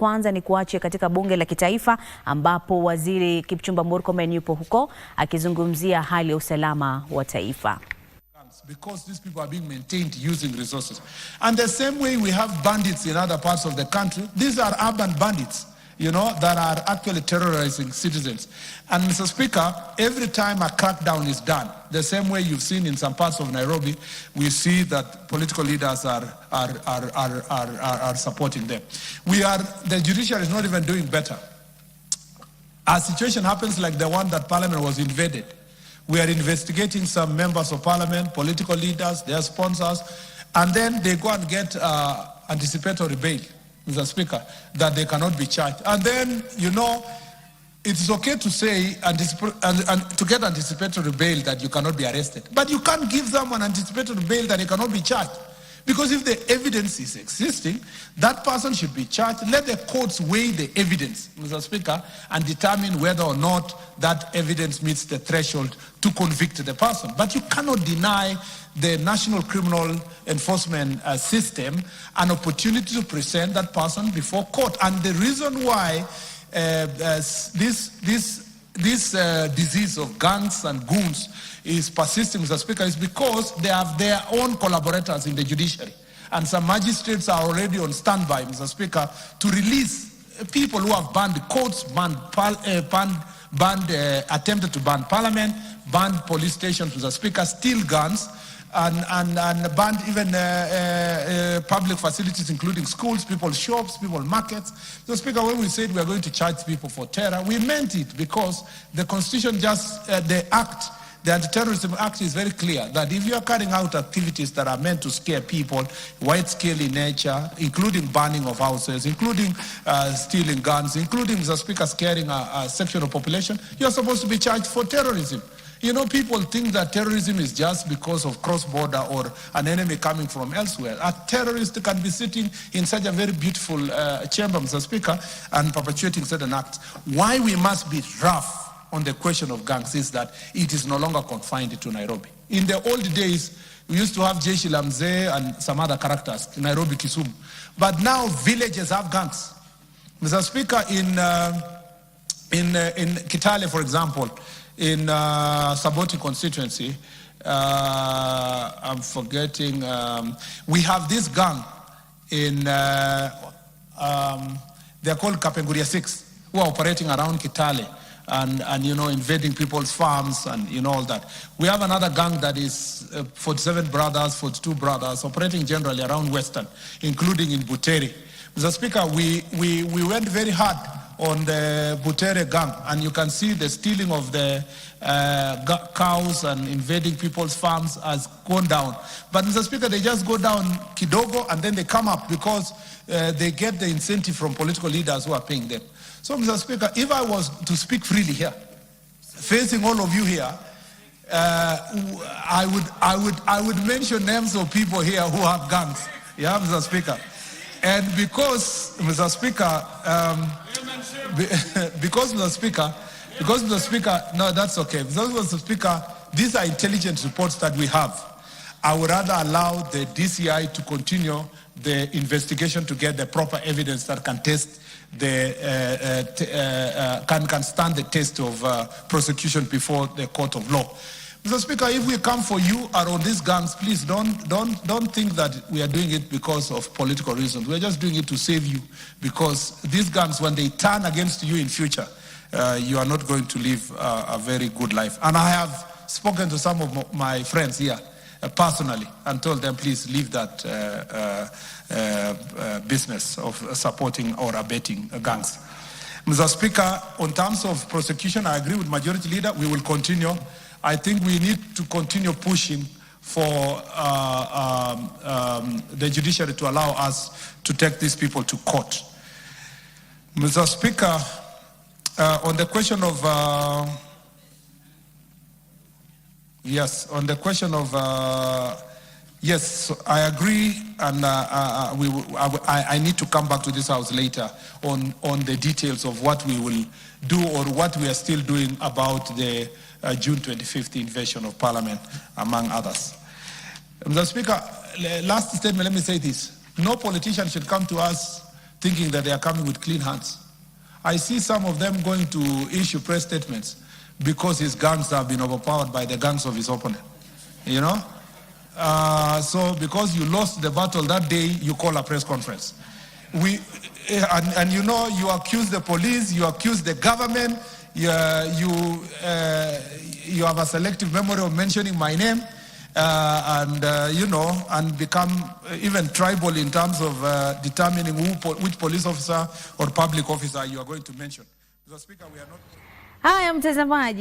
Kwanza ni kuache katika bunge la kitaifa ambapo Waziri Murkomen yupo huko akizungumzia hali ya usalama wa taifa. Because these people are being maintained using resources. And the same way we have bandits in other parts of the country, these are urban bandits, you know, that are actually terrorizing citizens. And Mr. Speaker, every time a crackdown is done, the same way you've seen in some parts of Nairobi, we see that political leaders are supporting them. The judiciary is not even doing better. A situation happens like the one that Parliament was invaded. We are investigating some members of Parliament, political leaders, their sponsors, and then they go and get anticipatory bail, Mr. Speaker, that they cannot be charged. And then, you know, it is okay to say to get anticipatory bail that you cannot be arrested. But you can't give someone anticipatory bail that he cannot be charged. Because if the evidence is existing, that person should be charged. Let the courts weigh the evidence, Mr. Speaker, and determine whether or not that evidence meets the threshold to convict the person. But you cannot deny the National Criminal Enforcement System an opportunity to present that person before court. And the reason why this disease of gangs and goons is persisting, Mr. Speaker, is because they have their own collaborators in the judiciary. And some magistrates are already on standby, Mr. Speaker, to release people who have banned courts, attempted to ban parliament, banned police stations, Mr. Speaker, steal guns, and banned even public facilities, including schools, people's shops, people's markets. So, Speaker, when we said we are going to charge people for terror, we meant it because the Constitution the Anti-Terrorism Act is very clear that if you are carrying out activities that are meant to scare people, wide-scale in nature, including burning of houses, including stealing guns, including, Mr. Speaker, scaring a section of population, you are supposed to be charged for terrorism. You know, people think that terrorism is just because of cross-border or an enemy coming from elsewhere. A terrorist can be sitting in such a very beautiful chamber, Mr. Speaker, and perpetuating certain acts. Why we must be rough on the question of gangs is that it is no longer confined to Nairobi. In the old days, we used to have Jeshi la Mzee and some other characters in Nairobi, Kisumu. But now villages have gangs. Mr. Speaker, in Kitale, for example, in Saboti constituency, I'm forgetting, we have this gang in, they're called Kapenguria 6, who are operating around Kitale. And you know, invading people's farms and you know all that. We have another gang that is 47 brothers, 42 brothers, operating generally around Western, including in Butere. Mr. Speaker, we went very hard on the Butere gang, and you can see the stealing of the cows and invading people's farms has gone down. But Mr. Speaker, they just go down kidogo and then they come up because they get the incentive from political leaders who are paying them. So, Mr. Speaker, if I was to speak freely here, facing all of you here, I would mention names of people here who have gangs. Yeah, Mr. Speaker. And because, Mr. Speaker, because Mr. Speaker, no, that's okay. Because, Mr. Speaker, these are intelligence reports that we have. I would rather allow the DCI to continue the investigation to get the proper evidence that can test can stand the test of prosecution before the court of law. Mr. Speaker, if we come for you or on these gangs, please don't think that we are doing it because of political reasons. We are just doing it to save you, because these gangs, when they turn against you in future, you are not going to live a very good life. And I have spoken to some of my friends here personally and told them, please leave that business of supporting or abetting gangs. Mr. Speaker, on terms of prosecution, I agree with Majority Leader. We will continue. I think we need to continue pushing for the judiciary to allow us to take these people to court. Mr. Speaker, on the question of yes, on the question of yes, I agree, and I need to come back to this house later on the details of what we will do or what we are still doing about the June 25th invasion of Parliament, among others. Mr. Speaker, last statement, let me say this. No politician should come to us thinking that they are coming with clean hands. I see some of them going to issue press statements because his gangs have been overpowered by the gangs of his opponent, you know? So because you lost the battle that day, you call a press conference. And you know, you accuse the police, you accuse the government, you have a selective memory of mentioning my name, you know, and become even tribal in terms of determining which police officer or public officer you are going to mention. Mr. Speaker, we are not... Haya mtazamaji.